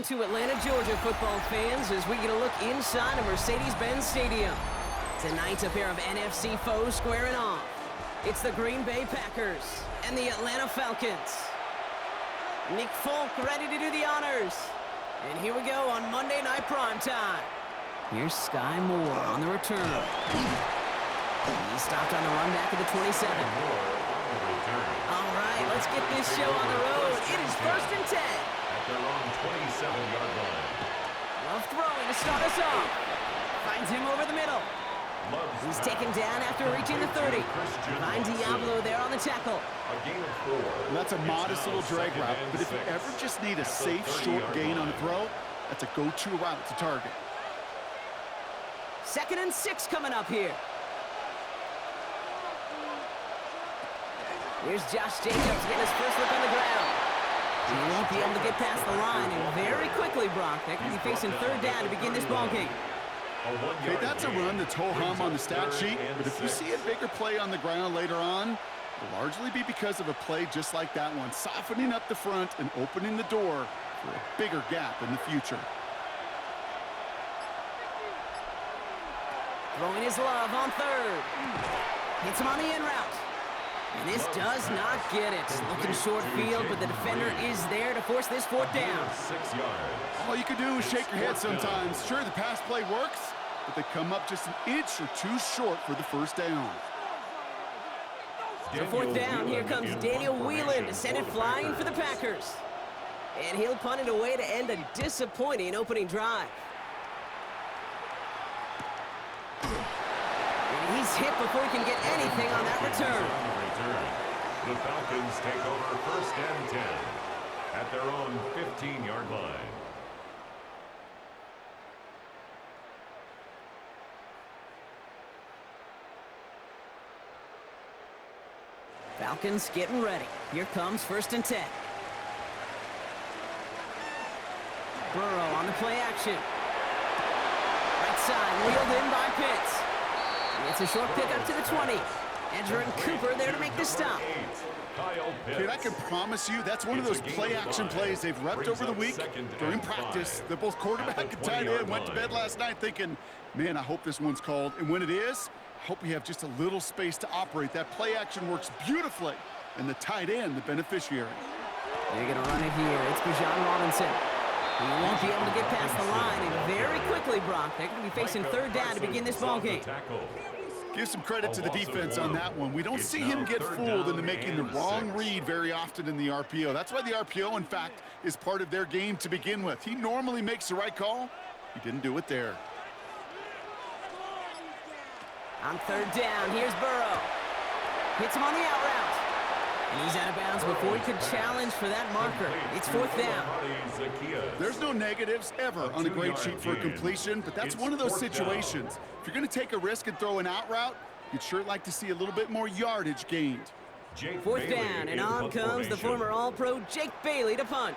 Welcome to Atlanta, Georgia, football fans, as we get a look inside of Mercedes-Benz Stadium. Tonight, a pair of NFC foes squaring off. It's the Green Bay Packers and the Atlanta Falcons. Nick Folk ready to do the honors. And here we go on Monday Night Primetime. Here's Sky Moore on the return. He stopped on the run back at the 27. All right, let's get this show on the road. It is 1st and 10. They're on 27-yard line. Love throwing to start us off. Finds him over the middle. He's taken down after reaching the 30. Finds Diablo there on the tackle. A gain of 4. And that's a modest little drag route, but if you ever just need a safe, short gain on a throw, that's a go-to route to target. 2nd and 6 coming up here. Here's Josh Jacobs getting his first look on the ground. He won't be able to get past the line, and very quickly, Brock, they're going to be facing 3rd down to begin this ballgame. Okay, that's a run that's ho-hum on the stat sheet, but if you see a bigger play on the ground later on, it'll largely be because of a play just like that one, softening up the front and opening the door for a bigger gap in the future. Throwing his love on 3rd. Hits him on the in route. And this does not get it. Looking short field, but the defender is there to force this 4th down. 6 yards. All you can do is shake your head sometimes. Sure, the pass play works, but they come up just an inch or two short for the 1st down. The 4th down, here comes Daniel Whelan to send it flying for the Packers. And he'll punt it away to end a disappointing opening drive. And he's hit before he can get anything on that return. The Falcons take over 1st and 10 at their own 15-yard line. Falcons getting ready. Here comes 1st and 10. Burrow on the play action. Right side, wheeled in by Pitts. It's a short pickup to the 20. Edger and Cooper there to make the stop. Kid, I can promise you that's one of those play-action plays they've repped over the week during practice. The both quarterback and tight end went to bed last night thinking, man, I hope this one's called. And when it is, I hope we have just a little space to operate. That play-action works beautifully, and the tight end, the beneficiary. They're going to run it here. It's Bijan Robinson. He won't be able to get past the line, and very quickly, Brock, they're going to be facing 3rd down to begin this ballgame. Give some credit to the defense on that one. We don't see him get fooled into making the wrong read very often in the RPO. That's why the RPO, in fact, is part of their game to begin with. He normally makes the right call. He didn't do it there. On 3rd down, here's Burrow. Hits him on the out route. And he's out of bounds before he could challenge for that marker. It's 4th down. There's no negatives ever on a grade sheet for a completion, but that's one of those situations. If you're going to take a risk and throw an out route, you'd sure like to see a little bit more yardage gained. 4th down, and on comes the former All-Pro Jake Bailey to punt.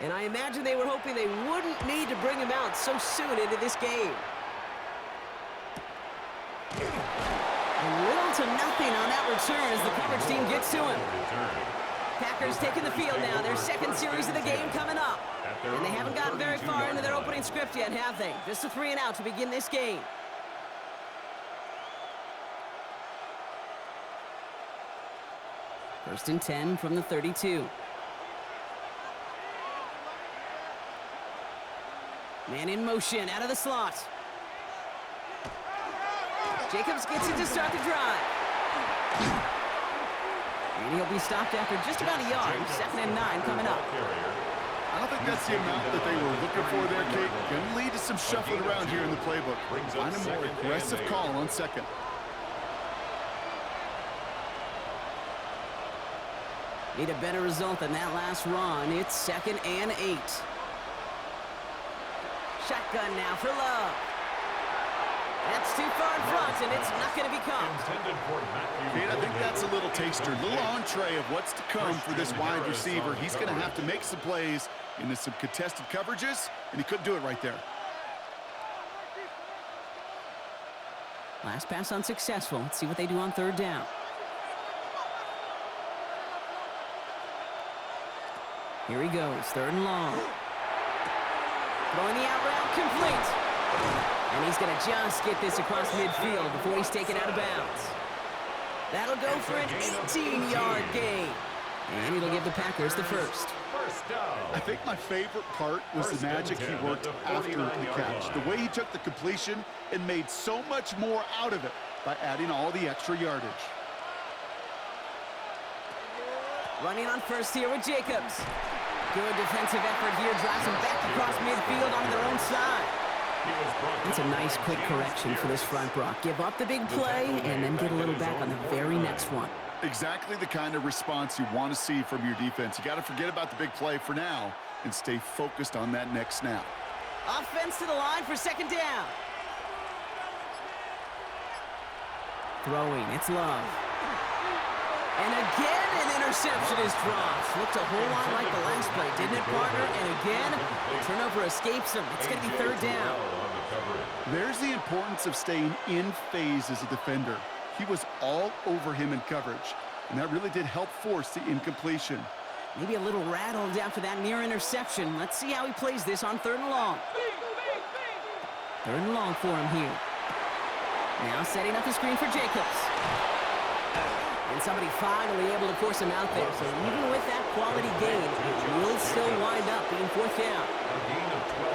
And I imagine they were hoping they wouldn't need to bring him out so soon into this game. Little to nothing on that return as the coverage team gets to him. Packers taking the field now. Their 2nd series of the game coming up. And they haven't gotten very far into their opening script yet, have they? Just a 3 and out to begin this game. First and 10 from the 32. Man in motion out of the slot. Jacobs gets it to start the drive. And he'll be stopped after just about a yard. 2nd and 9 coming up. I don't think that's the amount that they were looking for there, Kate. Going to lead to some shuffling around here in the playbook. Find a more aggressive call on 2nd. Need a better result than that last run. It's 2nd and 8. Shotgun now for Love. That's too far in front, and it's not going to be caught. Kate, I think that's a little taster, a little entree of what's to come for this wide receiver. He's going to have to make some plays into some contested coverages, and he couldn't do it right there. Last pass unsuccessful. Let's see what they do on 3rd down. Here he goes, 3rd and long. Throwing the out route complete. And he's going to just get this across midfield before he's taken out of bounds. That'll go for an 18-yard gain. And it'll give the Packers the first. I think my favorite part was the magic he worked after the catch. The way he took the completion and made so much more out of it by adding all the extra yardage. Running on first here with Jacobs. Good defensive effort here. Drives them back across midfield onto their own side. That's a nice quick correction for this front, Brock. Give up the big play and then get a little back on the very next one. Exactly the kind of response you want to see from your defense. You got to forget about the big play for now and stay focused on that next snap. Offense to the line for second down. Throwing, it's Love. And again, an interception is dropped. Looked a whole lot like the last play, didn't it, partner? And again, the turnover escapes him. It's going to be third down. There's the importance of staying in phase as a defender. He was all over him in coverage, and that really did help force the incompletion. Maybe a little rattled after that near interception. Let's see how he plays this on third and long. Third and long for him here. Now setting up the screen for Jacobs. And somebody finally able to force him out there. So even with that quality gain, it will still wind up being fourth down.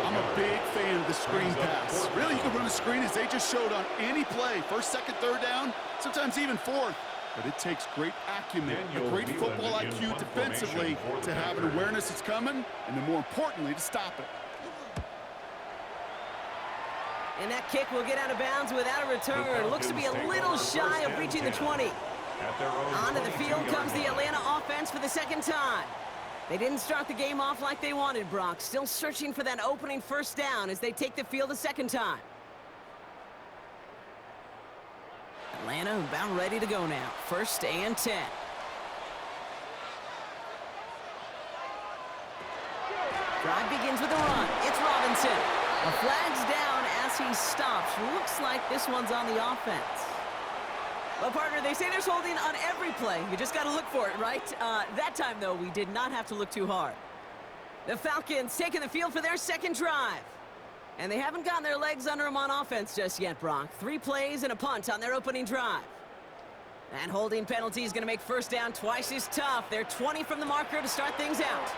I'm a big fan of the screen pass. Really, you can run a screen as they just showed on any play. First, second, third down, sometimes even fourth. But it takes great acumen, a great football IQ defensively to have an awareness it's coming, and then more importantly, to stop it. And that kick will get out of bounds without a return. Looks to be a little shy of reaching the 20. Onto the field comes the Atlanta offense for the second time. They didn't start the game off like they wanted, Brock. Still searching for that opening first down as they take the field a second time. Atlanta about ready to go now. First and 10. Drive begins with a run. It's Robinson. A flag's down as he stops. Looks like this one's on the offense. Well, partner, they say there's holding on every play. You just got to look for it, right? That time, though, we did not have to look too hard. The Falcons taking the field for their second drive. And they haven't gotten their legs under them on offense just yet, Brock. 3 plays and a punt on their opening drive. That holding penalty is going to make first down twice as tough. They're 20 from the marker to start things out.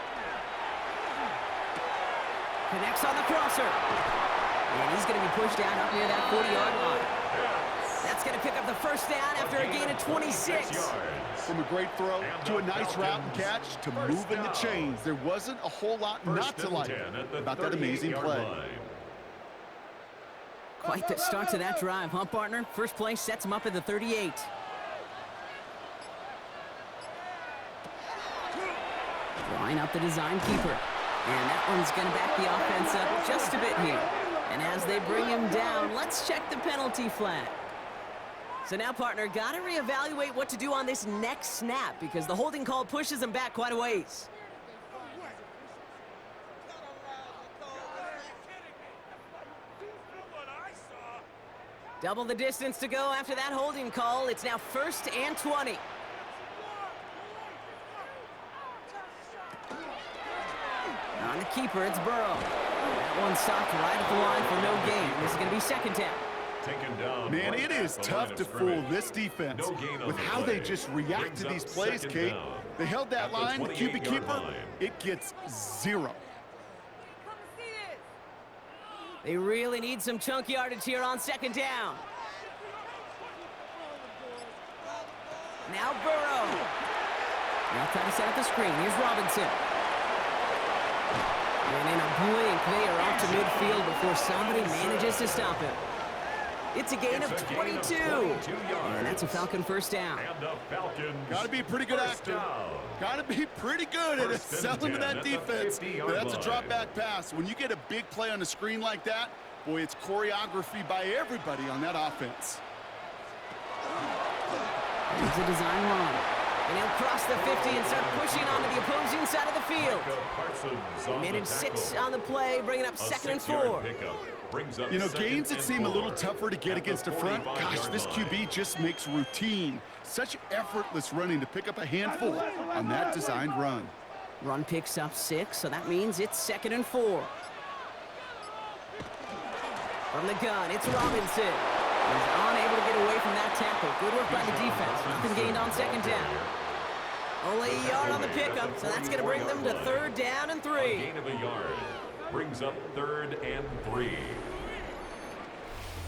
Connects on the crosser. And he's going to be pushed down up near that 40-yard line. That's going to pick up the first down after a gain of 26. From a great throw to a nice route and catch to moving the chains. There wasn't a whole lot not to like about that amazing play. Quite the start to that drive, huh, partner? First play sets him up at the 38. Drawing up the design keeper. And that one's going to back the offense up just a bit here. And as they bring him down, let's check the penalty flag. So now, partner, got to reevaluate what to do on this next snap because the holding call pushes him back quite a ways. Double the distance to go after that holding call. It's now first and 20. On the keeper, it's Burrow. That one stopped right at the line for no gain. This is going to be second down. Man, it is tough to fool this defense with how they just react to these plays, Kate. They held that line, the QB keeper, it gets 0. They really need some chunk yardage here on second down. Now Burrow. Now trying to set up the screen. Here's Robinson. And in a blink, they are off to midfield before somebody manages to stop him. It's a gain of 22. And that's a Falcon first down. Got to be a pretty good actor. Got to be pretty good at selling to that defense. But that's a drop back pass. When you get a big play on the screen like that, boy, it's choreography by everybody on that offense. It's a design run. And he'll cross the 50 and start pushing onto the opposing side of the field. Minute 6 on the play, bringing up second and 4. You know, gains that seem a little tougher to get against the front, gosh, this QB just makes routine. Such effortless running to pick up a handful on that designed run. Run picks up 6, so that means it's second and 4. From the gun, it's Robinson. He's unable to get away from that tackle. Good work by the defense. Nothing gained on second down. Only a yard on the pickup, so that's going to bring them to 3rd down and 3. A gain of a yard brings up 3rd and 3.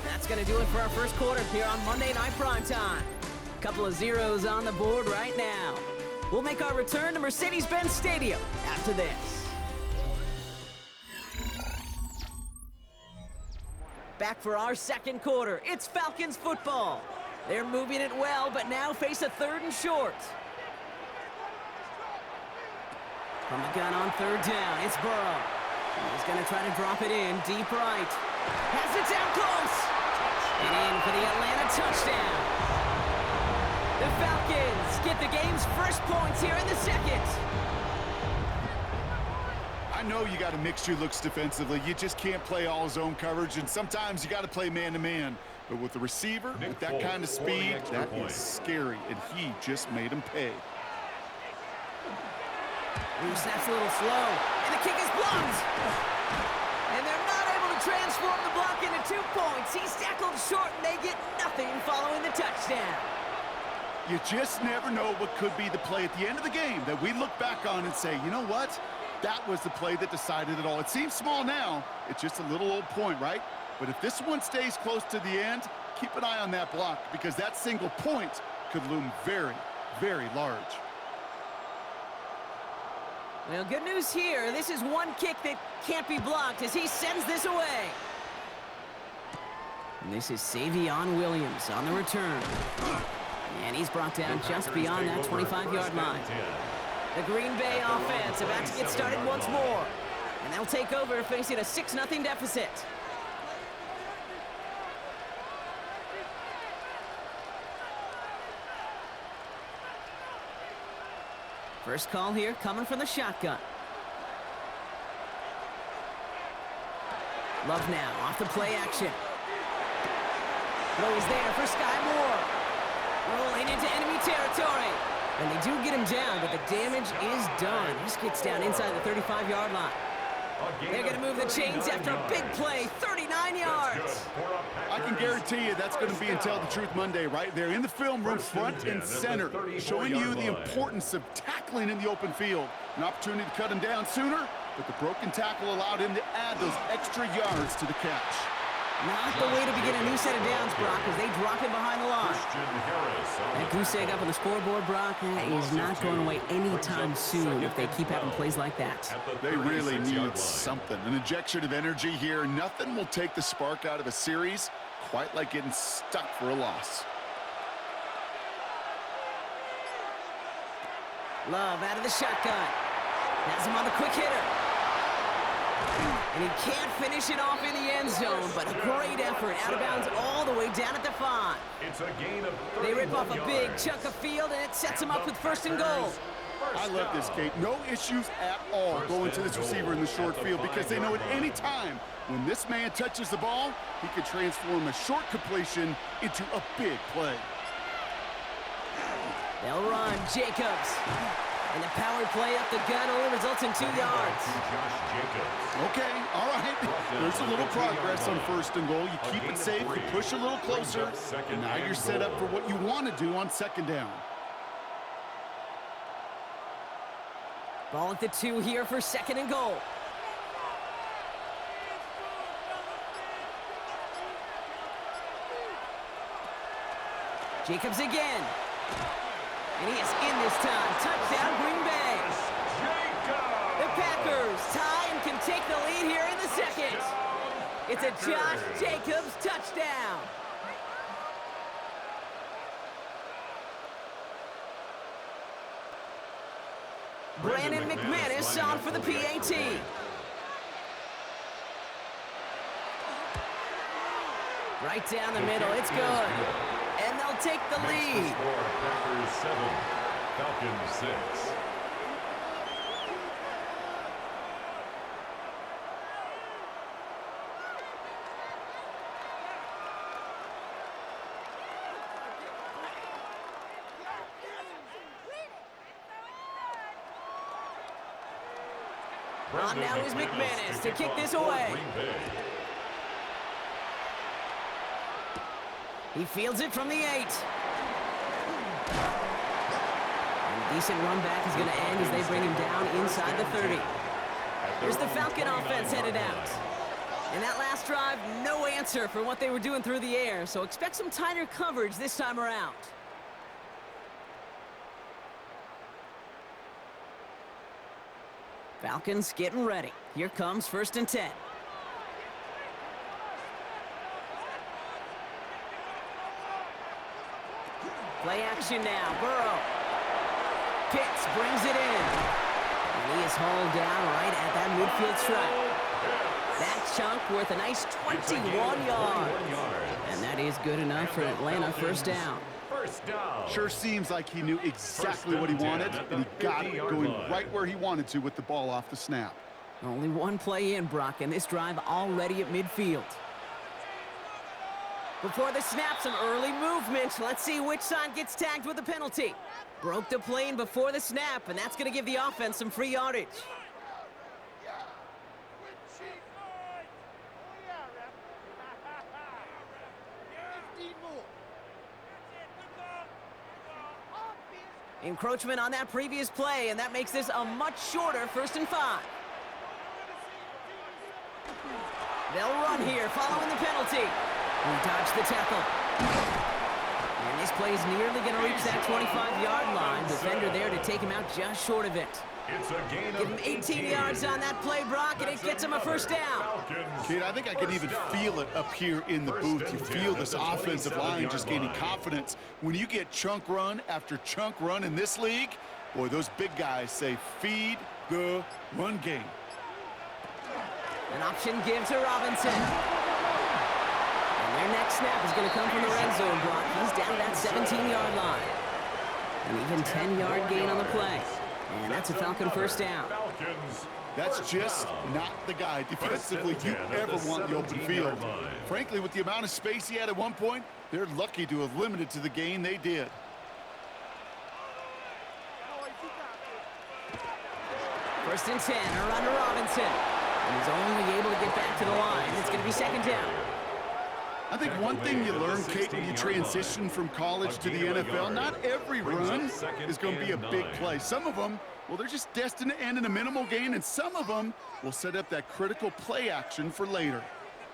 That's going to do it for our first quarter here on Monday Night Primetime. Couple of zeros on the board right now. We'll make our return to Mercedes-Benz Stadium after this. Back for our second quarter. It's Falcons football. They're moving it well, but now face a 3rd and short. From the gun on 3rd down, it's Burrow. He's going to try to drop it in deep right. Has it down close. And in for the Atlanta touchdown. The Falcons get the game's first points here in the second. I know you got to mix your looks defensively. You just can't play all zone coverage, and sometimes you got to play man-to-man. But with the receiver, with that kind of speed, that is scary, and he just made him pay. Ooh, snaps a little slow, and the kick is blocked. And they're not able to transform the block into 2 points. He's tackled short, and they get nothing following the touchdown. You just never know what could be the play at the end of the game that we look back on and say, you know what? That was the play that decided it all. It seems small now. It's just a little old point, right? But if this one stays close to the end, keep an eye on that block because that single point could loom very, very large. Well, good news here. This is one kick that can't be blocked as he sends this away. And this is Savion Williams on the return. And he's brought down just beyond that 25-yard line. The Green Bay offense about to get started once more. And they'll take over facing a 6-0 deficit. First call here coming from the shotgun. Love now off the play action. Throws there for Sky Moore. Rolling into enemy territory. And they do get him down, but the damage is done. This gets down inside the 35-yard line. They're going to move the chains after a big play, 39 yards. I can guarantee you that's going to be in Tell the Truth Monday right there in the film room, front and center, showing you the importance of tackling in the open field. An opportunity to cut him down sooner, but the broken tackle allowed him to add those extra yards to the catch. Not the way to begin a new set of downs, Brock, as they drop it behind the line. That goose egg up on the scoreboard, Brock, is not going away anytime soon if they keep having plays like that. They really need something. An injection of energy here. Nothing will take the spark out of a series quite like getting stuck for a loss. Love out of the shotgun. Has him on the quick hitter. And he can't finish it off in the end zone, but a great effort out of bounds all the way down at the 5. It's a gain of 31 They rip off a big yards. chunk of field, and it sets him up with 1st and goal. I love this, Kate. No issues at all going to this receiver in the short field because they know at any time when this man touches the ball, he could transform a short completion into a big play. They'll run. Jacobs. And the power play up the gut only results in 2 yards. Okay, all right. There's a little progress on 1st and goal. You keep it safe, you push a little closer, and now you're set up for what you want to do on 2nd down. Ball at the 2 here for 2nd and goal. Jacobs again. And he is in this time. Touchdown, Green Bay. The Packers tie and can take the lead here in the second. It's a Josh Jacobs touchdown. Brandon McManus on for the PAT. Right down the middle. It's good. And they'll take the lead. Packers 7, Falcons 6. On now is McManus to kick this away. He fields it from the 8. And a decent run back is going to end as they bring him down inside the 30. Here's the Falcon offense headed out. And that last drive, no answer for what they were doing through the air, so expect some tighter coverage this time around. Falcons getting ready. Here comes 1st and 10. Play action now. Burrow. Pitts brings it in. And he is hauled down right at that midfield stripe. That chunk worth a nice 21 yards. And that is good enough for Atlanta. 1st down. Sure seems like he knew exactly what he wanted, and he got it going right where he wanted to with the ball off the snap. Only one play in, Brock, and this drive already at midfield. Before the snap, some early movement. Let's see which side gets tagged with a penalty. Broke the plane before the snap, and that's going to give the offense some free yardage. Encroachment on that previous play, and that makes this a much shorter 1st and 5. They'll run here following the penalty. He dodged the tackle. And this play is nearly going to reach that 25-yard line. Defender there to take him out just short of it. It's a gain Give him 18 yards on that play, Brock, and it gets him a 1st down. Kid, I think I can even feel it up here in the booth. You feel this offensive line just gaining confidence. When you get chunk run after chunk run in this league, boy, those big guys say feed the run game. An option give to Robinson. And their next snap is going to come from the red zone, Brock. He's down that 17-yard line. An even 10-yard gain on the play. And that's a Falcon 1st down. That's just not the guy defensively you ever want in the open field. Frankly, with the amount of space he had at one point, they're lucky to have limited to the gain they did. First and 10, a run to Robinson. And he's only able to get back to the line. It's going to be 2nd down. I think one thing you learn, Kate, when you transition from college to the NFL, not every run is going to be a big play. Some of them, well, they're just destined to end in a minimal gain, and some of them will set up that critical play action for later.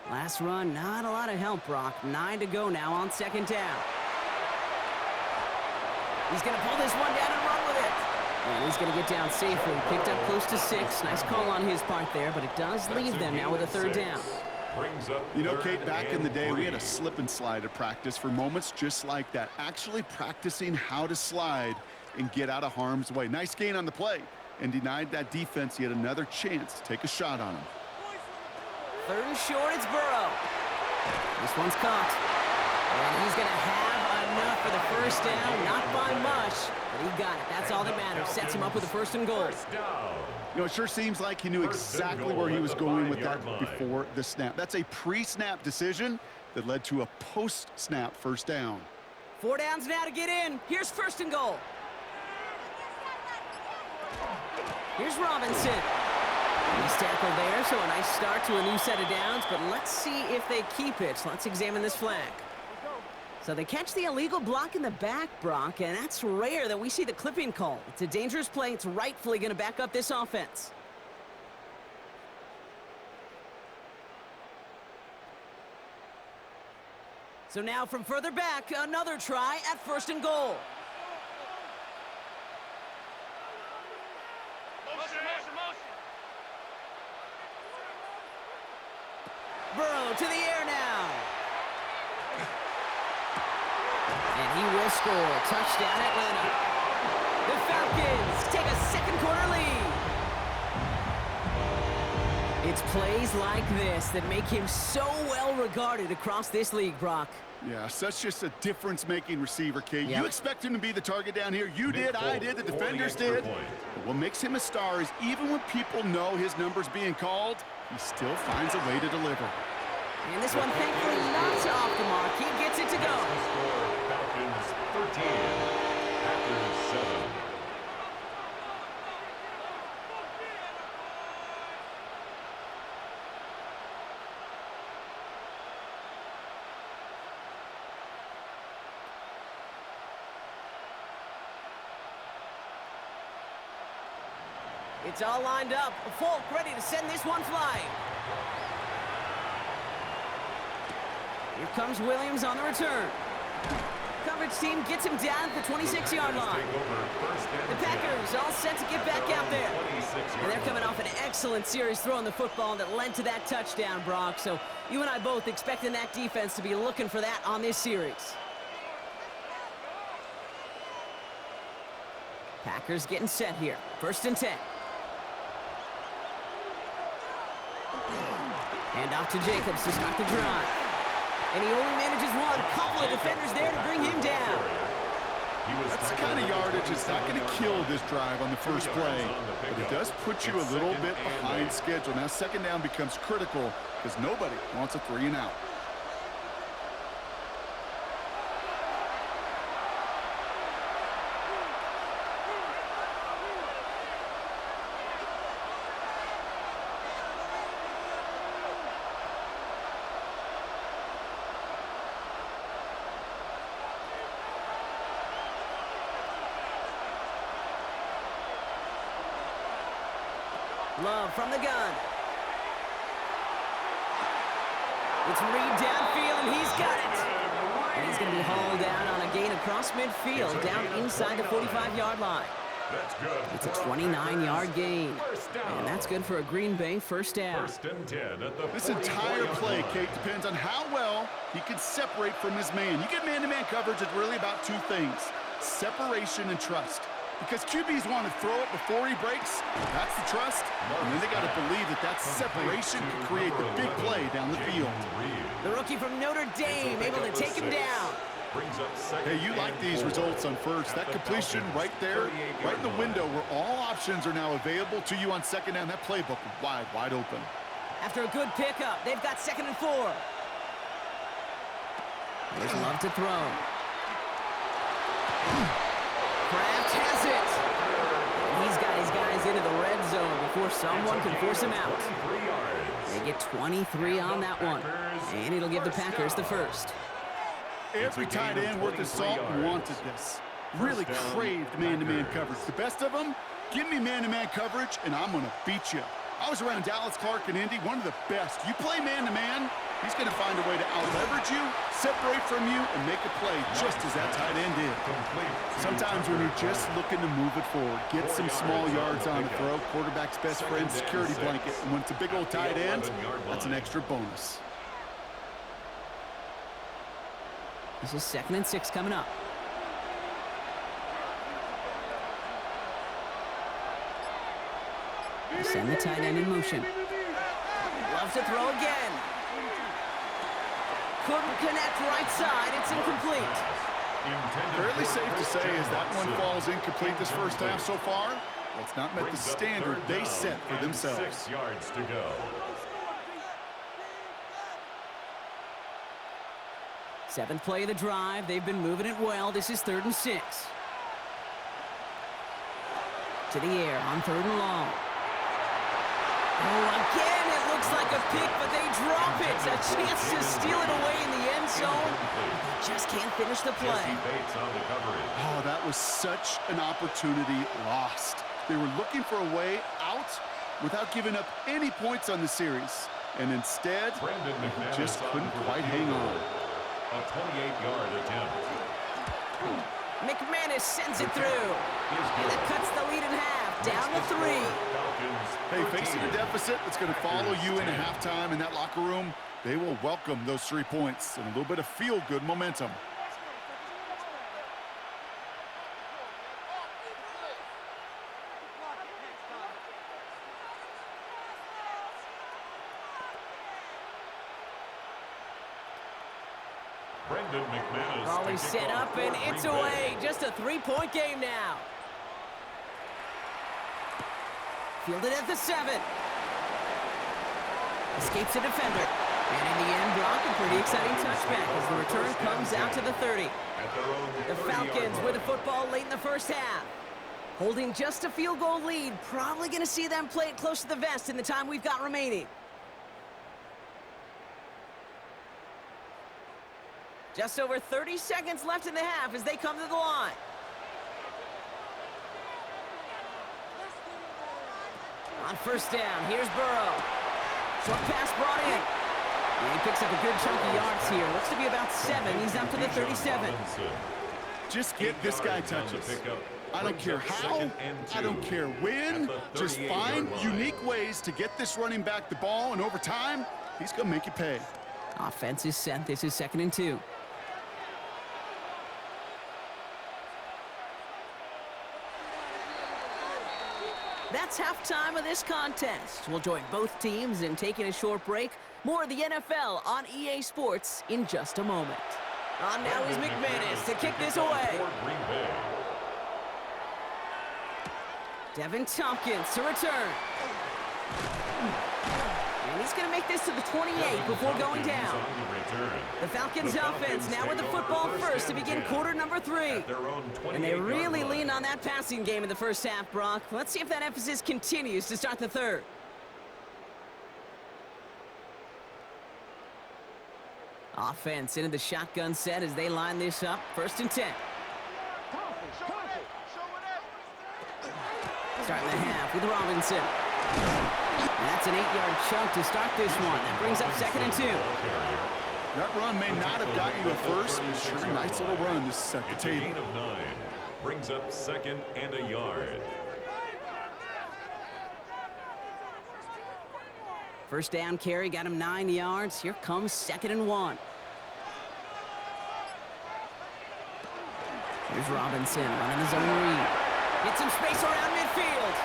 Last run, not a lot of help, Brock. 9 to go now on 2nd down. He's going to pull this one down and run with it. And he's going to get down safely. Picked up close to 6. Nice call on his part there, but it does leave them now with a 3rd down. You know, Kate, back in the day, we had a slip and slide at practice for moments just like that. Actually practicing how to slide and get out of harm's way. Nice gain on the play, and denied that defense yet another chance to take a shot on him. 3rd and short, it's Burrow. This one's caught. And he's going to have enough for the 1st down. Not by much, but he got it. That's all that matters. Sets him up with a 1st and goal. You know, it sure seems like he knew exactly where he was going with that before the snap. That's a pre-snap decision that led to a post-snap 1st down. 4 downs now to get in. Here's 1st and goal. Here's Robinson. He's tackled there, so a nice start to a new set of downs, but let's see if they keep it. Let's examine this flag. So they catch the illegal block in the back, Brock, and that's rare that we see the clipping call. It's a dangerous play. It's rightfully going to back up this offense. So now from further back, another try at 1st and goal. Burrow to the air now. And he will score. Touchdown, Atlanta. The Falcons take a 2nd quarter lead. It's plays like this that make him so well regarded across this league, Brock. Yeah, such just a difference-making receiver, Kate. Yep. You expect him to be the target down here. You did, I did, the defenders did. But what makes him a star is even when people know his number's being called, he still finds a way to deliver. And this one, thankfully, not off the mark. He gets it to go. Falcons 13, Packers 7. It's all lined up. Folk ready to send this one flying. Here comes Williams on the return. Coverage team gets him down at the 26-yard line. The Packers all set to get back out there. And they're coming off an excellent series throwing the football that led to that touchdown, Brock. So you and I both expecting that defense to be looking for that on this series. Packers getting set here. 1st and 10. Hand off to Jacobs to start the drive. And he only manages one. Couple of defenders there to bring him down. That's the kind of yardage that's not going to kill this drive on the first play, but it does put you a little bit behind schedule. Now 2nd down becomes critical because nobody wants a 3 and out. Love from the gun. It's Reed downfield, and he's got it. And he's going to be hauled down on a gain across midfield, down inside the 45-yard line. It's a 29-yard gain. And that's good for a Green Bay 1st down. This entire play, Kate, depends on how well he can separate from his man. You get man-to-man coverage, it's really about 2 things: separation and trust. Because QBs want to throw it before he breaks, that's the trust, and then they got to believe that that separation can create the big play down the field. The rookie from Notre Dame able to take him down. Hey, you like these results on first. That completion right there, right in the window where all options are now available to you on 2nd down. That playbook wide open. After a good pickup, they've got 2nd and 4. There's Love to throw. Kraft has it. And he's got his guys into the red zone before someone can force him out. They get 23 on that one. And it'll give the Packers the 1st. Every tight end worth his salt wanted this. Really craved man-to-man coverage. The best of them, give me man-to-man coverage, and I'm going to beat you. I was around Dallas Clark and Indy, one of the best. You play man-to-man, he's going to find a way to out-leverage you, separate from you, and make a play just as that tight end did. Sometimes when you're just looking to move it forward, get some small yards on the throw, quarterback's best friend, security blanket. And when it's a big old tight end, that's an extra bonus. This is 2nd and 6 coming up. Send the tight end in motion. Loves to throw again. Couldn't connect right side. It's incomplete. Fairly safe to say as that one falls incomplete this first half so far, well, it's not met the standard they set for themselves. 6 yards to go. 7th play of the drive. They've been moving it well. This is 3rd and 6. To the air on 3rd and long. Oh, again, it looks like a pick, but they drop it. A chance to steal it away in the end zone. They just can't finish the play. Oh, that was such an opportunity lost. They were looking for a way out without giving up any points on the series. And instead, they just couldn't quite hang on. A 28-yard attempt. McManus sends it through. And it cuts the lead in half. Down to 3. Hey, facing a deficit that's going to follow you into halftime in that locker room, they will welcome those 3 points and a little bit of feel-good momentum. Ball is set up, and it's away. Just a 3-point game now. Fielded at the 7. Escapes a defender. And in the end, Brock, a pretty exciting touchback as the return comes out to the 30. The Falcons with the football late in the first half. Holding just a field goal lead. Probably going to see them play it close to the vest in the time we've got remaining. Just over 30 seconds left in the half as they come to the line. On first down, here's Burrow. Short pass brought in. And he picks up a good chunk of yards here. Looks to be about 7. He's up to the 37. Just get this guy touches. I don't care how, I don't care when. Just find unique ways to get this running back the ball, and over time, he's going to make you pay. Offense is set. This is 2nd and 2. That's halftime of this contest. We'll join both teams in taking a short break. More of the NFL on EA Sports in just a moment. On now is McManus to kick this away. Devin Tompkins to return. And he's going to make this to the 28 before going down. The Falcons offense now with the football first to begin quarter number 3. And they really leaned on that passing game in the first half, Brock. Let's see if that emphasis continues to start the third. Offense into the shotgun set as they line this up. 1st and 10. Starting the half with Robinson. That's an 8-yard chunk to start this one. That brings up 2nd and 2. That run may not have got you a first, but sure, a nice little run to set the table. Gain of 9 brings up 2nd and a yard. First down carry got him 9 yards. Here comes 2nd and 1. Here's Robinson running his own read. Gets some space around midfield.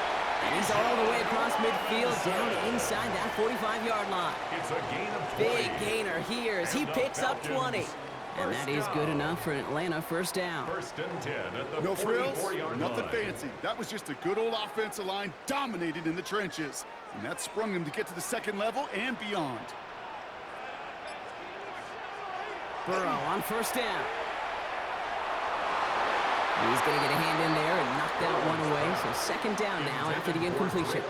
And he's all the way across midfield down inside that 45-yard line. It's a gain of 20. Big gainer here as he picks up 20. And that is good enough for an Atlanta first down. 1st and 10 at the No frills, 44-yard nothing line. fancy. That was just a good old offensive line dominated in the trenches. And that sprung him to get to the 2nd level and beyond. Burrow on first down. He's going to get a hand in there and knock that one away. So 2nd down now after the incompletion.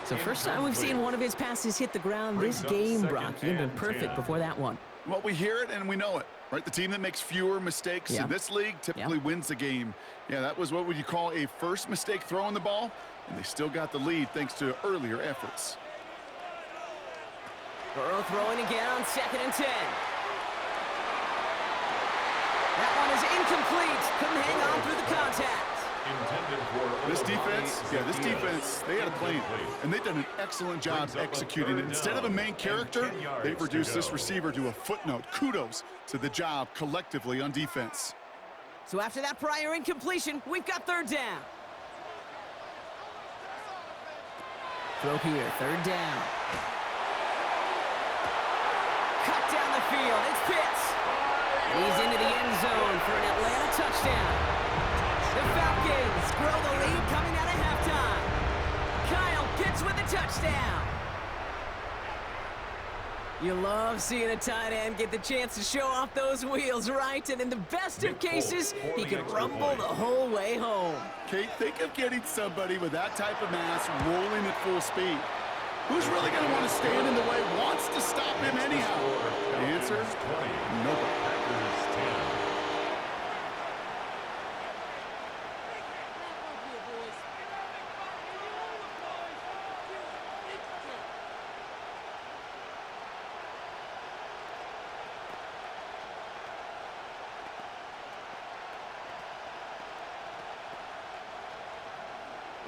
So first time we've seen one of his passes hit the ground this game, Brock. You've been perfect before that one. Well, we hear it and we know it, right? The team that makes fewer mistakes in this league typically wins the game. Yeah, that was what would you call a first mistake throwing the ball, and they still got the lead thanks to earlier efforts. Burrow throwing again on 2nd and 10. That one is incomplete. Couldn't hang on through the contact. This defense, they had a plan, and they've done an excellent job executing it. Instead of a main character, they've reduced this receiver to a footnote. Kudos to the job collectively on defense. So after that prior incompletion, we've got 3rd down. Throw here, 3rd down. Cut down the field, it's Pitts. And he's into the end zone for an Atlanta touchdown. The Falcons grow the lead coming out of halftime. Kyle Pitts with the touchdown. You love seeing a tight end get the chance to show off those wheels, right? And in the best of cases, he can rumble the whole way home. Kate, think of getting somebody with that type of mass rolling at full speed. Who's really going to want to stand in the way, wants to stop him anyhow? The answer is nobody.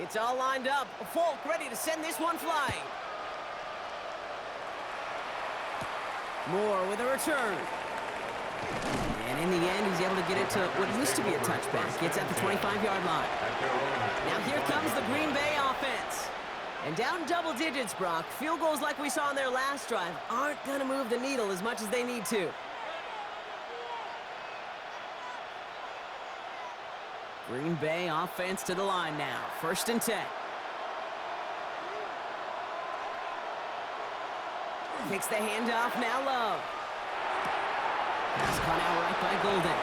It's all lined up. Falk ready to send this one flying. Moore with a return. And in the end, he's able to get it to what used to be a touchback. It's at the 25-yard line. Now here comes the Green Bay offense. And down double digits, Brock. Field goals like we saw in their last drive aren't going to move the needle as much as they need to. Green Bay offense to the line now. 1st and 10. Takes the handoff, now Love. Pass caught out right by Golden.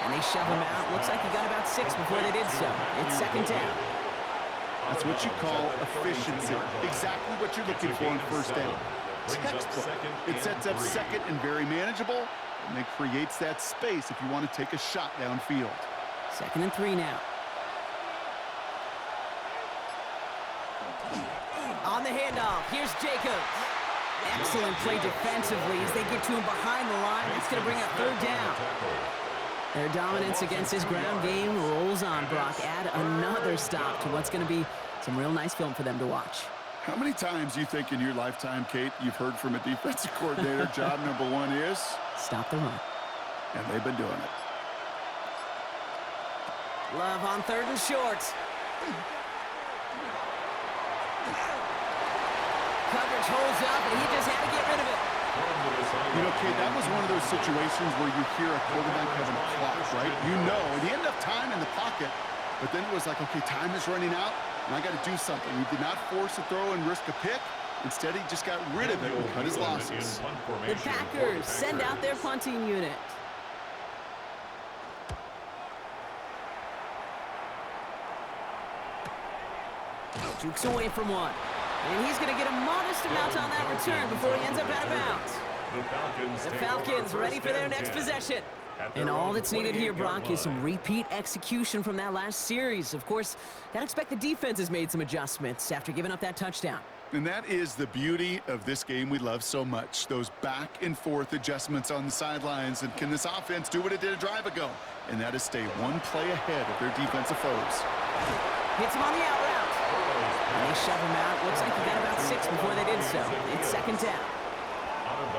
And they shove him out. Looks like he got about 6 before they did so. It's 2nd down. That's what you call efficiency. Exactly what you're looking for in 1st down. Textbook. It sets up 2nd and very manageable, and it creates that space if you want to take a shot downfield. 2nd and 3 now. off. Here's Jacobs. Excellent play defensively as they get to him behind the line. That's going to bring up third down. Their dominance against his ground game rolls on, Brock. Add another stop to what's going to be some real nice film for them to watch. How many times do you think in your lifetime, Kate, you've heard from a defensive coordinator, job number one is? Stop the run. And they've been doing it. Love on third and short. Coverage holds up, and he just had to get rid of it. You know, Kate, that was one of those situations where you hear a quarterback having a clock, right? You know, and he had enough time in the pocket, but then it was like, okay, time is running out, and I got to do something. He did not force a throw and risk a pick. Instead, he just got rid of it and cut his losses. The Packers send out their punting unit. Jukes away from one. And he's going to get a modest amount on that return before he ends up out of bounds. The Falcons ready for their next possession. And all that's needed here, Brock, is some repeat execution from that last series. Of course, gotta expect the defense has made some adjustments after giving up that touchdown. And that is the beauty of this game we love so much. Those back and forth adjustments on the sidelines. And can this offense do what it did a drive ago? And that is stay one play ahead of their defensive foes. Hits him on the out route. And they shove him out. Looks like he got about 6 before they did so. It's second down.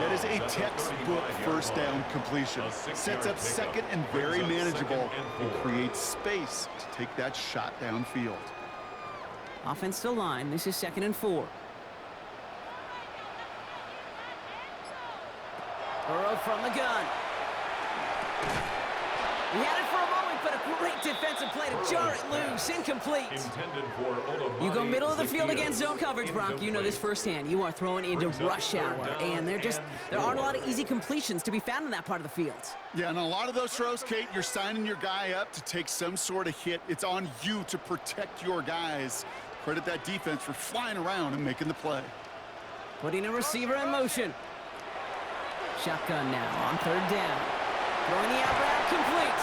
That is a textbook first down completion. Sets up second and very manageable and creates space to take that shot downfield. Offense to line. This is 2nd and 4. Burrow from the gun. He had it for a moment, but a great defensive play to jar it loose. Incomplete. You go middle of the field against zone coverage, Brock. You know this firsthand. You are throwing into rush hour, and there aren't a lot of easy completions to be found in that part of the field. Yeah, and a lot of those throws, Kate, you're signing your guy up to take some sort of hit. It's on you to protect your guys. Credit that defense for flying around and making the play. Putting a receiver in motion. Shotgun now on third down. Throwing the out route complete.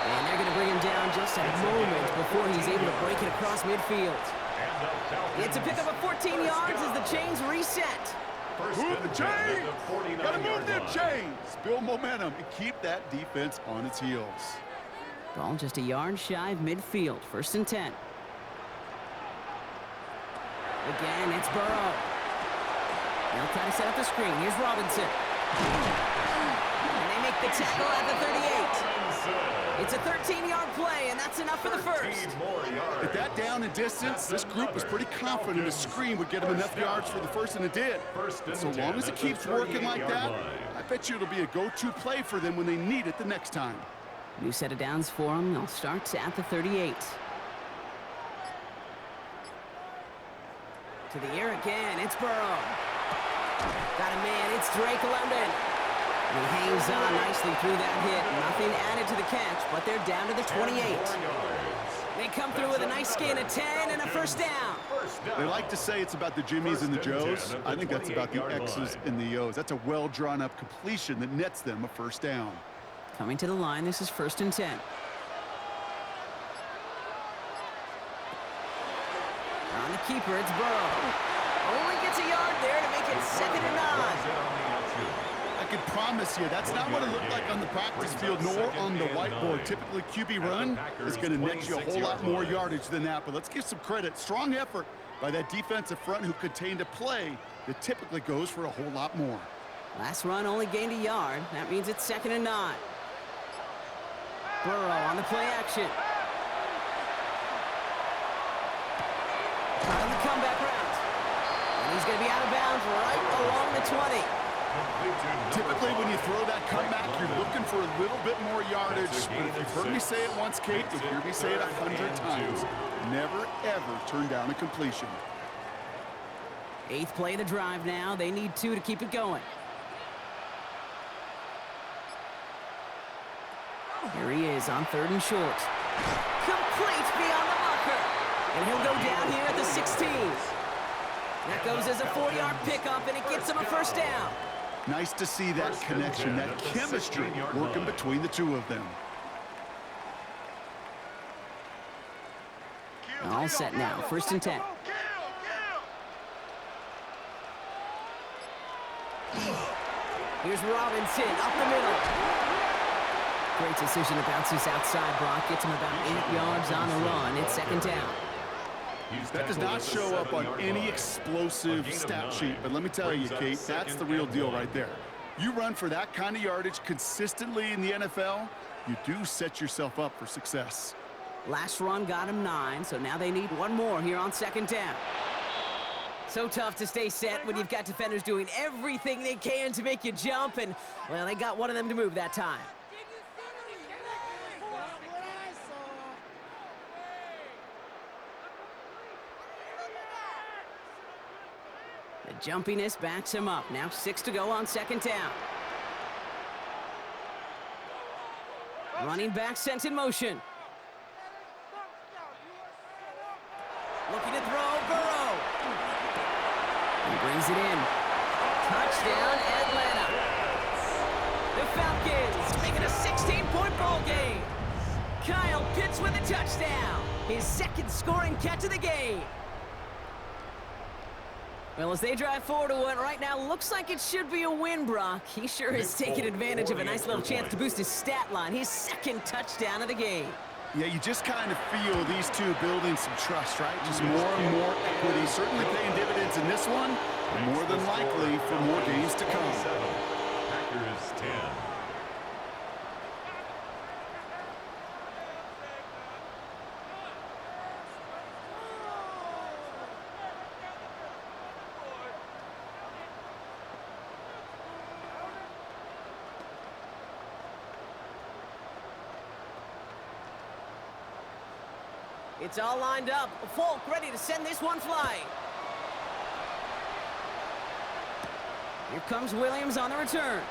And they're going to bring him down just a moment before he's able to break it across midfield. It's a pickup of 14 yards as the chains reset. Move the chains! Got to move them chains! Build momentum and keep that defense on its heels. Ball just a yard shy of midfield. 1st and 10. Again, it's Burrow. They'll try to set up the screen. Here's Robinson. And they make the tackle at the 38. It's a 13-yard play, and that's enough for the first. At that down and distance, this group was pretty confident a screen would get them enough yards for the first, and it did. So long as it keeps working like that, I bet you it'll be a go-to play for them when they need it the next time. New set of downs for them. They'll start at the 38. To the air again, it's Burrow. Got a man, it's Drake London. And he hangs on nicely through that hit. Nothing added to the catch, but they're down to the 28. They come through with a nice gain of 10 and a first down. They like to say it's about the Jimmies and the Joes. I think that's about the X's and the O's. That's a well-drawn-up completion that nets them a first down. Coming to the line, this is 1st and 10. On the keeper, it's Burrow. Only gets a yard there to make it 2nd and 9. I can promise you that's not what it looked like on the practice field nor on the whiteboard. Typically, QB run is going to net you a whole lot more yardage than that. But let's give some credit. Strong effort by that defensive front who contained a play that typically goes for a whole lot more. Last run only gained a yard. That means it's 2nd and 9. Burrow on the play action. On the comeback route. And he's going to be out of bounds right along the 20. Typically, when you throw that comeback, you're looking for a little bit more yardage. But if you've heard me say it once, Kate, you'll hear me say it 100 times. Never, ever turn down a completion. 8th play of the drive now. They need 2 to keep it going. Here he is on 3rd and short. Complete beyond the marker. And he'll go down here at the 16. That goes as a 4-yard pickup, and it gets him a first down. Nice to see that connection, that chemistry working between the two of them. All set now, 1st and 10. Here's Robinson up the middle. Great decision to bounce this outside, Brock. Gets him about 8 yards on the run. It's second down. That does not show up on any explosive stat sheet, but let me tell you, Kate, that's the real deal right there. You run for that kind of yardage consistently in the NFL, you do set yourself up for success. Last run got him 9, so now they need one more here on second down. So tough to stay set when you've got defenders doing everything they can to make you jump, and, well, they got one of them to move that time. The jumpiness backs him up. Now 6 to go on second down. Running back sent in motion. Looking to throw, Burrow. He brings it in. Touchdown, Atlanta. The Falcons making a 16-point ball game. Kyle Pitts with a touchdown. His second scoring catch of the game. Well, as they drive forward to what right now looks like it should be a win, Brock. He sure is taking advantage of a nice little chance to boost his stat line. His second touchdown of the game. Yeah, you just kind of feel these two building some trust, right? Just more and more equity. Certainly paying dividends in this one, and more than likely for more games to come. Packers 10. It's all lined up. Falk ready to send this one flying. Here comes Williams on the return.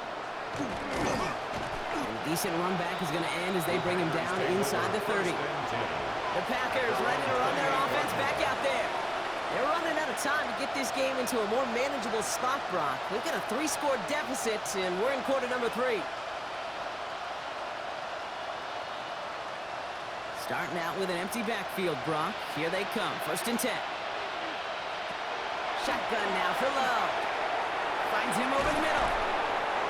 And a decent run back is going to end as they bring him down inside the 30. The Packers ready to run their offense back out there. They're running out of time to get this game into a more manageable spot, Brock. We've got a 3-score deficit, and we're in quarter number 3. Starting out with an empty backfield, Brock. Here they come. 1st and 10. Shotgun now for Love. Finds him over the middle.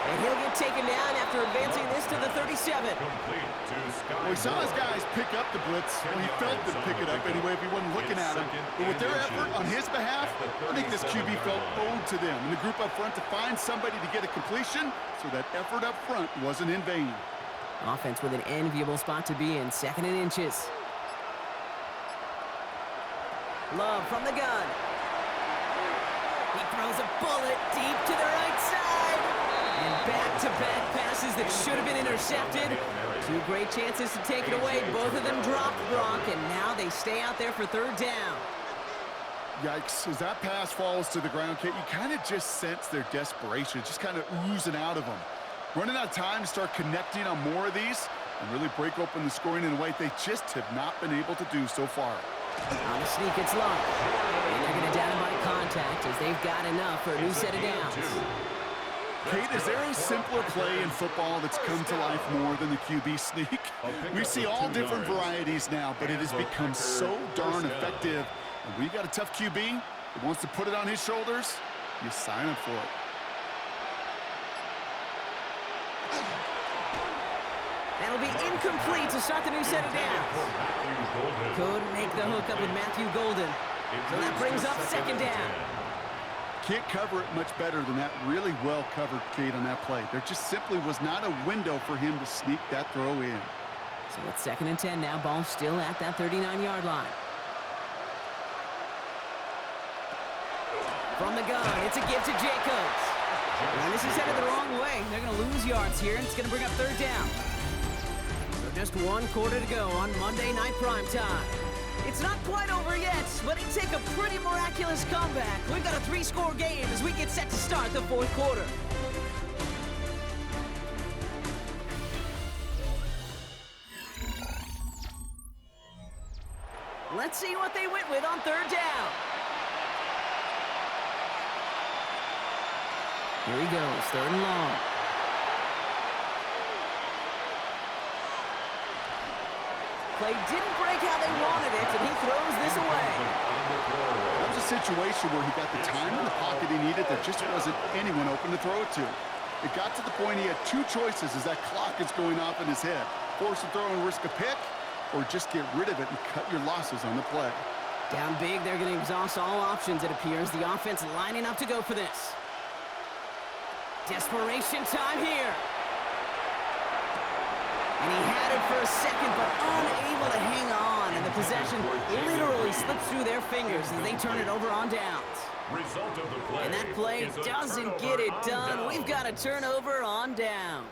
And he'll get taken down after advancing this to the 37. Well, he saw his guys pick up the blitz. Well, he felt them pick it up anyway if he wasn't looking at him. But with their effort on his behalf, I think this QB felt owed to them. And the group up front to find somebody to get a completion, so that effort up front wasn't in vain. Offense with an enviable spot to be in. 2nd and inches. Love from the gun. He throws a bullet deep to the right side. And back-to-back passes that should have been intercepted. 2 great chances to take it away. Both of them dropped, Brock, and now they stay out there for 3rd down. Yikes. As that pass falls to the ground, Kate, you kind of just sense their desperation, just kind of oozing out of them. Running out of time to start connecting on more of these and really break open the scoring in a way they just have not been able to do so far. On the sneak, it's Love. And they're going to down him by contact as they've got enough for a new set of downs. Kate, is there a simpler play in football that's come to life more than the QB sneak? We see all different varieties now, but it has become so darn effective. And when you got a tough QB that wants to put it on his shoulders, you sign up for it. That'll be incomplete to start the new set of downs. Couldn't make the hook up with Matthew Golden. So that brings up 2nd down. Can't cover it much better than that. Really well covered, Kate, on that play. There just simply was not a window for him to sneak that throw in. So it's 2nd and 10 now. Ball still at that 39-yard line. From the gun, it's a give to Jacobs. And this is headed the wrong way. They're going to lose yards here, and it's going to bring up 3rd down. Just 1 quarter to go on Monday Night Primetime. It's not quite over yet, but it'd take a pretty miraculous comeback. We've got a 3-score game as we get set to start the 4th quarter. Let's see what they went with on 3rd down. Here he goes, 3rd and long. Play didn't break how they wanted it, and he throws this away. That was a situation where he got the time in the pocket he needed. There just wasn't anyone open to throw it to. It got to the point he had two choices as that clock is going off in his head. Force a throw and risk a pick, or just get rid of it and cut your losses on the play. Down big, they're going to exhaust all options, it appears. The offense lining up to go for this. Desperation time here. And he had it for a second, but unable to hang on. And the possession literally slips through their fingers as they turn it over on downs. Result of the play. And that play doesn't get it done. We've got a turnover on downs.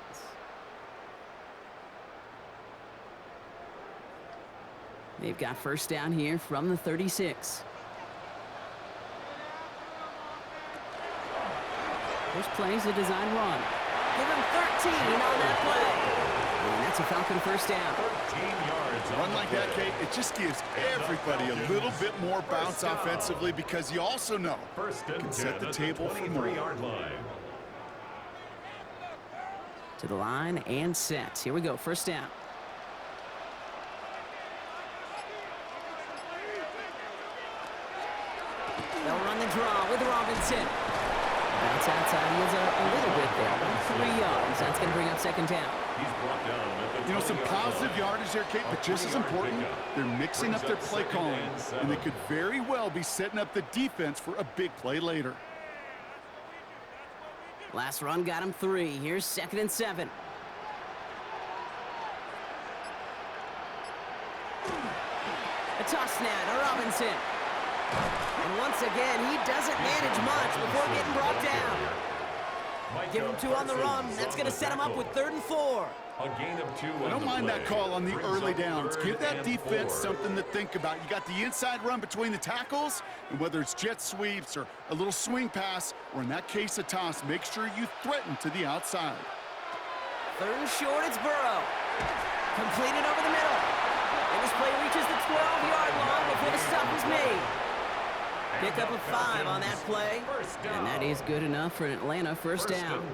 They've got first down here from the 36. First play's a design run. Give him 13 on that play. And that's a Falcon first down. 13 yards. Run like that, Kate, it just gives everybody a little bit more bounce offensively because you also know you can set the table for more. To the line and set. Here we go, first down. They'll run the draw with Robinson. Bounce outside, he is a little bit there, about 3 yards. That's going to bring up second down. He's brought down at the You know, some positive yardage there, Kate, but just as important, they're mixing up their play calling, and they could very well be setting up the defense for a big play later. Last run got him 3. Here's 2nd and 7. A toss now to Robinson. And once again, he doesn't manage much before getting brought down. Give him 2 on the run. That's going to set him up with 3rd and 4. A gain of 2. I don't mind that call on the early downs. Give that defense something to think about. You got the inside run between the tackles, and whether it's jet sweeps or a little swing pass, or in that case a toss, make sure you threaten to the outside. 3rd and short, it's Burrow. Completed over the middle. And this play reaches the 12-yard line before the stop is made. Pick up a 5 on that play, and that is good enough for an Atlanta first down.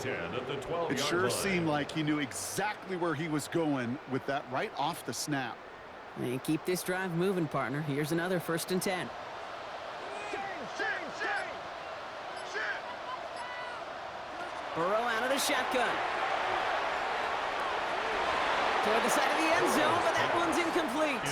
It sure seemed like he knew exactly where he was going with that right off the snap. And keep this drive moving, partner. Here's another 1st and 10. Burrow out of the shotgun. Toward the side of the end zone, but that one's incomplete.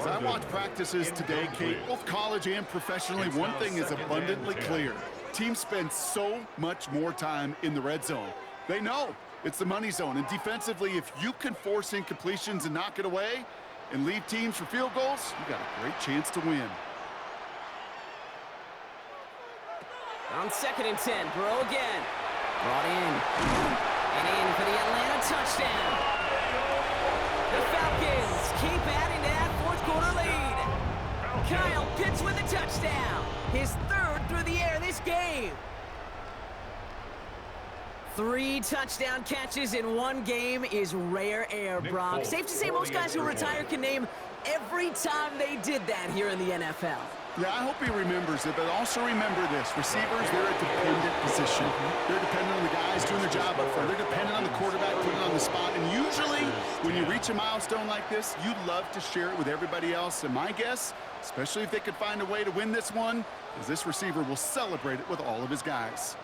As I watch practices today, Kate, both college and professionally, one thing is abundantly clear. Teams spend so much more time in the red zone. They know it's the money zone, and defensively, if you can force incompletions and knock it away and leave teams for field goals, you got a great chance to win. On 2nd and 10, Burrow again. Brought in. And in for the Atlanta touchdown. The Falcons keep adding to that 4th quarter lead. Kyle Pitts with a touchdown. His 3rd through the air this game. 3 touchdown catches in one game is rare air, Brock. Safe to say most guys who retire can name every time they did that here in the NFL. Yeah, I hope he remembers it, but also remember this. Receivers, they're a dependent position. They're dependent on the guys doing their job up front. They're dependent on the quarterback putting it on the spot. And usually, when you reach a milestone like this, you love to share it with everybody else. And my guess, especially if they could find a way to win this one, is this receiver will celebrate it with all of his guys.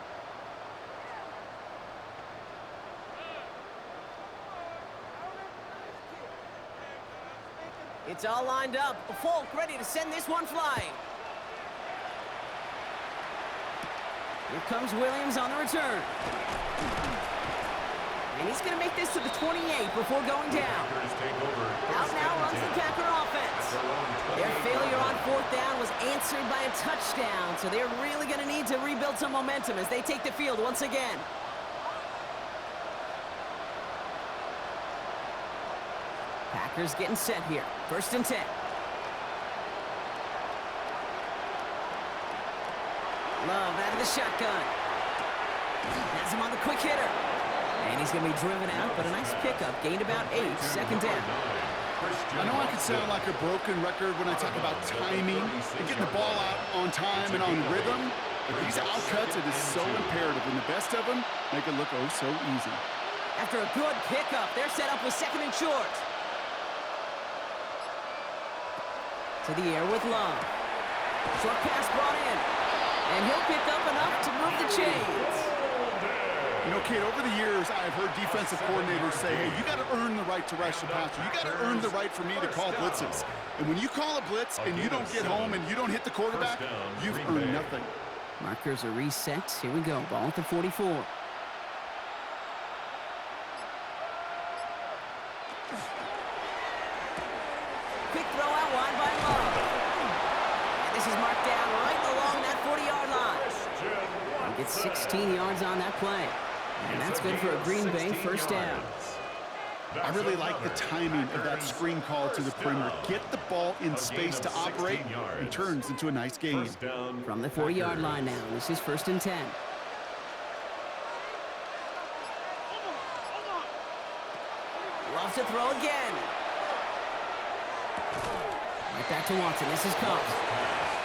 It's all lined up. Falk ready to send this one flying. Here comes Williams on the return. And he's going to make this to the 28 before going down. Out now runs the Packer offense. Their failure on 4th down was answered by a touchdown, so they're really going to need to rebuild some momentum as they take the field once again. Packers getting set here. 1st and 10. Love out of the shotgun. Has him on the quick hitter. And he's going to be driven out, but a nice pickup. Gained about 8. 2nd down. I know I can sound like a broken record when I talk about timing and getting the ball out on time and on rhythm, but these outcuts, it is so imperative, and the best of them make it look oh so easy. After a good pickup, they're set up with 2nd and short. To the air with Love. Short pass brought in. And he'll pick up enough to move the chains. You know, Kate, over the years, I've heard defensive coordinators say, hey, you got to earn the right to rush the passer. You got to earn the right for me to call blitzes. And when you call a blitz and you don't get home and you don't hit the quarterback, you've earned nothing. Markers are reset. Here we go. Ball at the 44. Quick throw out wide by Love. And this is marked down right along that 40-yard line. He gets 16 yards on that play. And that's good for a Green Bay first down. I really like the timing of that screen call to the perimeter. Get the ball in space to operate, and turns into a nice gain. From the 40-yard line now, this is 1st and 10. Loves to throw again. Right back to Watson. This is Cox.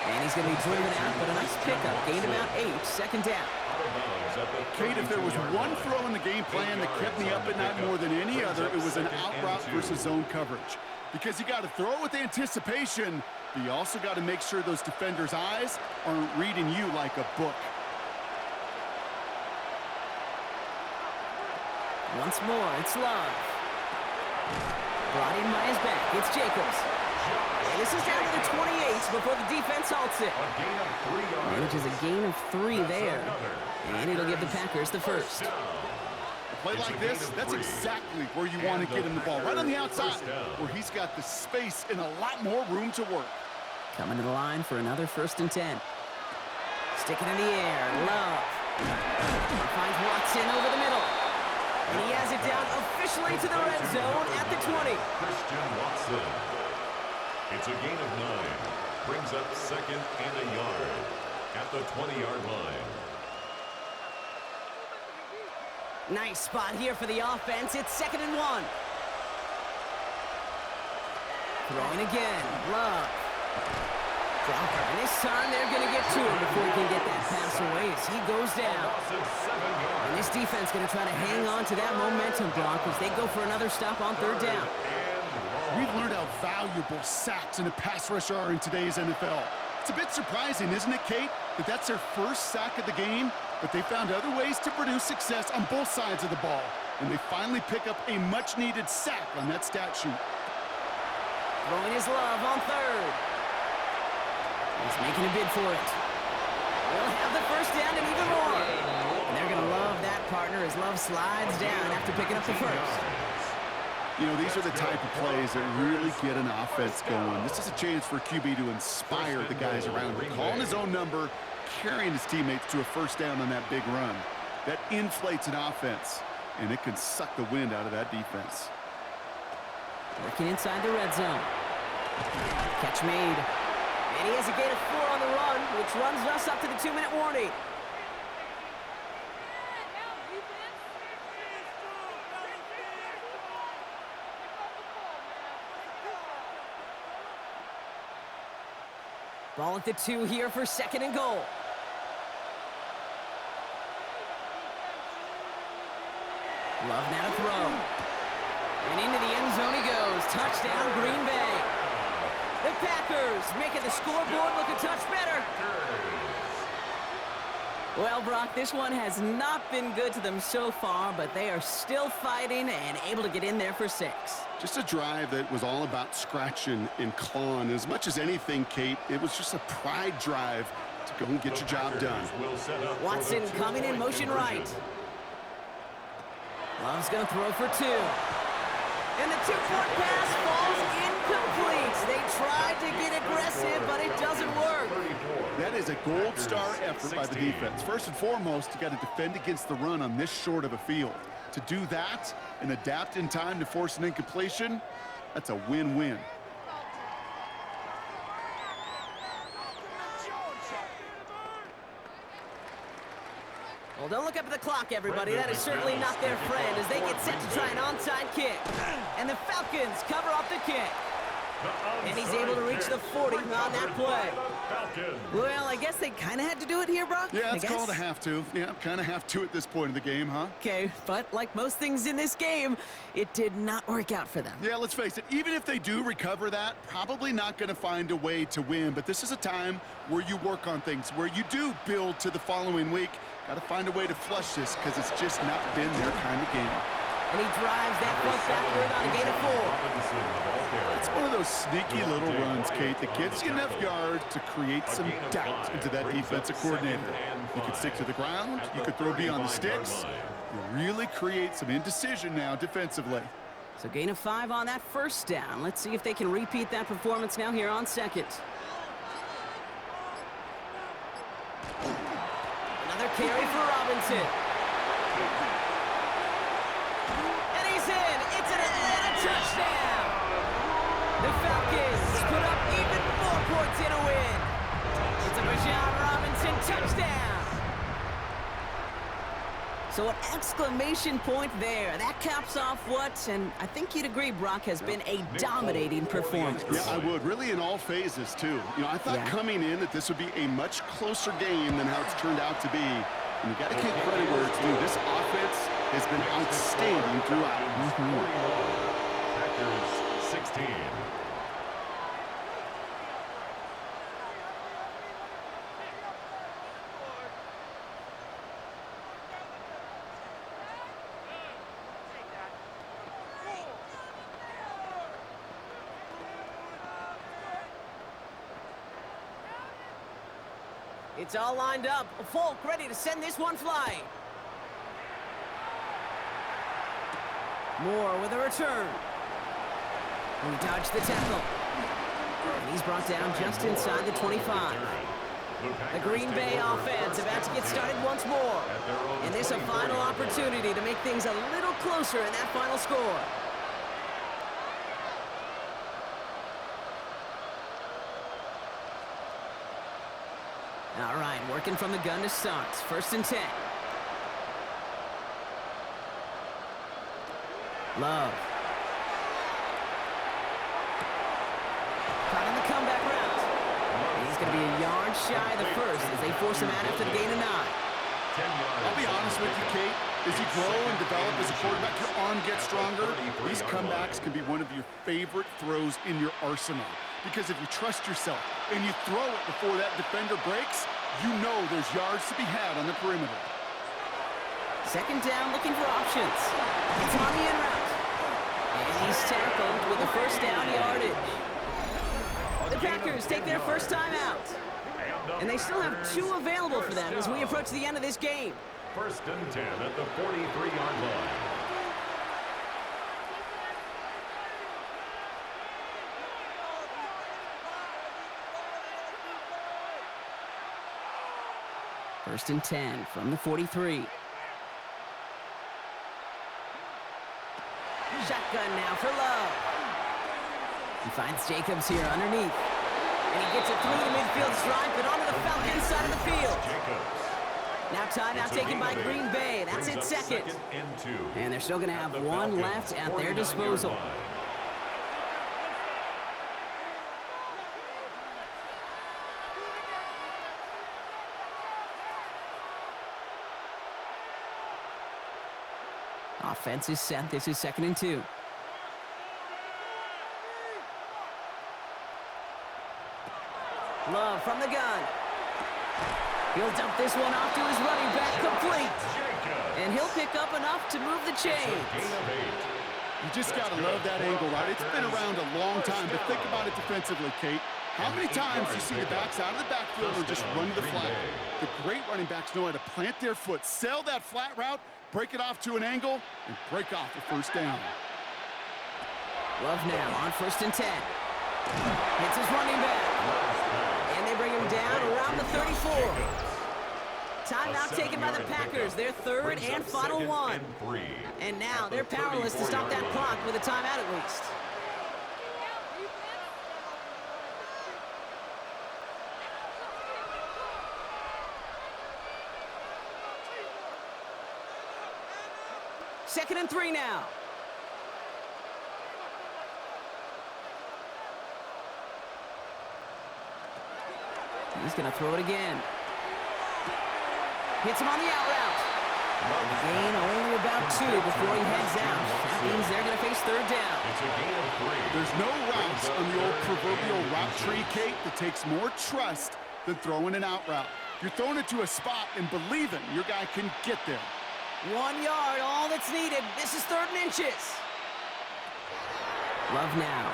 And he's going to be driven out, but a nice pickup. Gained about 8, 2nd down. Kate, if there was one throw in the game plan that kept me up at night more than any other, it was an out route versus zone coverage. Because you got to throw with anticipation, but you also got to make sure those defenders' eyes aren't reading you like a book. Once more, it's Love. Brought in by his back. It's Jacobs. And this is down to the 28 before the defense halts it. Manages a gain of 3 there. And it'll give the Packers the first. A play like this, that's exactly where you want to get him the ball. Right on the outside, where he's got the space and a lot more room to work. Coming to the line for another 1st and 10. Sticking in the air. Love. Finds Watson over the middle. And he has it down officially to the red zone at the 20. Christian Watson. It's a gain of 9. Brings up 2nd and a yard at the 20-yard line. Nice spot here for the offense. It's 2nd and 1. Throwing again. Love. And this time they're going to get to him before he can get that pass away as he goes down. And this defense going to try to hang on to that momentum, Brock, as they go for another stop on 3rd down. We've learned how valuable sacks and a pass rush are in today's NFL. It's a bit surprising, isn't it, Kate, that that's their first sack of the game, but they found other ways to produce success on both sides of the ball, and they finally pick up a much-needed sack on that stat sheet. Throwing his Love on 3rd. He's making a bid for it. They'll have the first down and even more. And they're going to love that partner as Love slides down after picking up the first. You know, these are the type of plays that really get an offense going. This is a chance for QB to inspire the guys around him. Calling his own number, carrying his teammates to a first down on that big run. That inflates an offense, and it can suck the wind out of that defense. Working inside the red zone. Catch made. And he has a gain of 4 on the run, which runs us up to the 2-minute warning. Ball at the 2 here for 2nd and goal. Love now to throw. And into the end zone he goes. Touchdown, Green Bay. The Packers making the scoreboard look a touch better. Well, Brock, this one has not been good to them so far, but they are still fighting and able to get in there for 6. Just a drive that was all about scratching and clawing. As much as anything, Kate, it was just a pride drive to go and get your job done. Watson coming in motion right. Love's going to throw for 2. And the 2-point pass falls incomplete. They tried to get aggressive, but it doesn't work. That is a gold star effort by the defense. First and foremost, you got to defend against the run on this short of a field. To do that and adapt in time to force an incompletion, that's a win-win. Well, don't look up at the clock, everybody. That is certainly not their friend as they get set to try an onside kick. And the Falcons cover up the kick. And he's able to reach the 40 on that play. Well, I guess they kind of had to do it here, Brock. Yeah, it's called a have to. Yeah, kind of have to at this point in the game, huh? Okay, but like most things in this game, it did not work out for them. Yeah, let's face it, even if they do recover that, probably not going to find a way to win. But this is a time where you work on things, where you do build to the following week. Got to find a way to flush this because it's just not been their kind of game. And he drives that front backward on a gain of 4. It's one of those sneaky little runs, Kate, that gets you enough yards to create some doubt into that defensive coordinator. You could stick to the ground. You could throw beyond the sticks. You really create some indecision now defensively. So gain of 5 on that first down. Let's see if they can repeat that performance now here on second. Another carry for Robinson. And he's in. It's an Atlanta touchdown. The Falcons put up even more points in a win. It's a Bijan Robinson touchdown. So an exclamation point there. That caps off what, and I think you'd agree, Brock, has been a dominating performance. Yeah, I would. Really in all phases, too. You know, I thought coming in that this would be a much closer game than how it's turned out to be. And you got to give credit where it's due. This offense has been outstanding throughout. Packers 16. It's all lined up. Folk ready to send this one flying. Moore with a return. He dodged the tackle. And he's brought down just inside the 25. The Green Bay offense about to get started once more. And this a final opportunity to make things a little closer in that final score. All right, working from the gun to start. 1st and 10. Love. Caught in the comeback route. And he's going to be a yard shy of the first as they force him out after the gain of 9. I'll be honest with you, Kate. As you grow and develop as a quarterback, your arm gets stronger. These comebacks can be one of your favorite throws in your arsenal. Because if you trust yourself and you throw it before that defender breaks, you know there's yards to be had on the perimeter. 2nd down, looking for options. It's on the in route. And he's tackled with a 1st down yardage. The Packers take their first time out. And they still have 2 available for them as we approach the end of this game. 1st and 10 at the 43-yard line. First and 10 from the 43. Shotgun now for Love. He finds Jacobs here underneath. And he gets it through the midfield stripe and onto the Falcons side of the field. Now timeout taken by Green Bay. That's it, 2nd. And they're still going to have 1 left at their disposal. Offense is set. This is 2nd and 2. Love from the gun. He'll dump this one off to his running back, complete. And he'll pick up enough to move the chains. You just got to love that angle, right? It's been around a long time, but think about it defensively, Kate. How many times do you see the backs out of the backfield or just run to the flat? The great running backs know how to plant their foot, sell that flat route, break it off to an angle, and break off the 1st down. Love now on 1st and 10. Hits his running back. And they bring him down around the 34. Timeout taken by the Packers, their 3rd and final one. And now they're powerless to stop that clock with a timeout at least. Second and 3 now. He's going to throw it again. Hits him on the out route. Gain only about 2 before he heads out. That means they're going to face 3rd down. It's a gain of 3. There's no routes on the old proverbial route tree, Kate, that takes more trust than throwing an out route. You're throwing it to a spot and believing your guy can get there. 1 yard, all that's needed. This is 3rd and inches. Love now.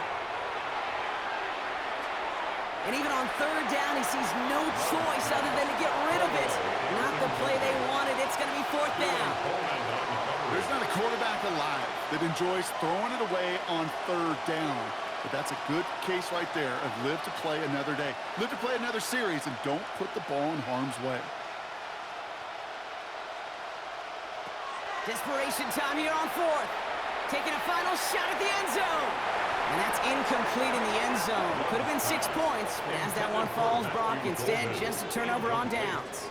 And even on 3rd down, he sees no choice other than to get rid of it. Not the play they wanted. It's going to be 4th down. There's not a quarterback alive that enjoys throwing it away on 3rd down. But that's a good case right there of live to play another day. Live to play another series and don't put the ball in harm's way. Desperation time here on 4th. Taking a final shot at the end zone. And that's incomplete in the end zone. Could have been 6 points, but as that one falls, Brock, instead just a turnover on downs.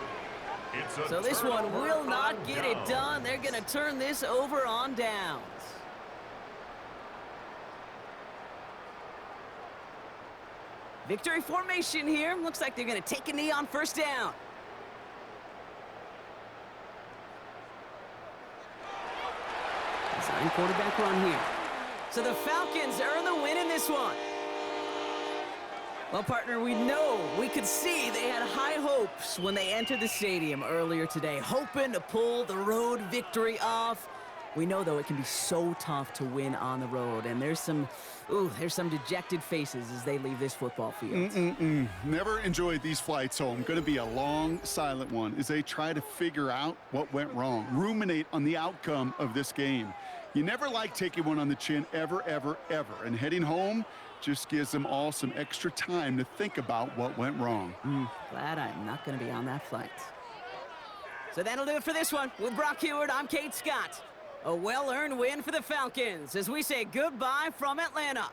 So this one will not get it done. They're going to turn this over on downs. Victory formation here. Looks like they're going to take a knee on 1st down. Design quarterback run here. So the Falcons earn the win in this one. Well, partner, we could see they had high hopes when they entered the stadium earlier today, hoping to pull the road victory off. We know, though, it can be so tough to win on the road, and there's some dejected faces as they leave this football field. Never enjoyed these flights home. Going to be a long, silent one as they try to figure out what went wrong, ruminate on the outcome of this game. You never like taking one on the chin, ever, ever, ever, and heading home just gives them all some extra time to think about what went wrong. Glad I'm not going to be on that flight. So that'll do it for this one. With Brock Heward, I'm Kate Scott. A well-earned win for the Falcons as we say goodbye from Atlanta.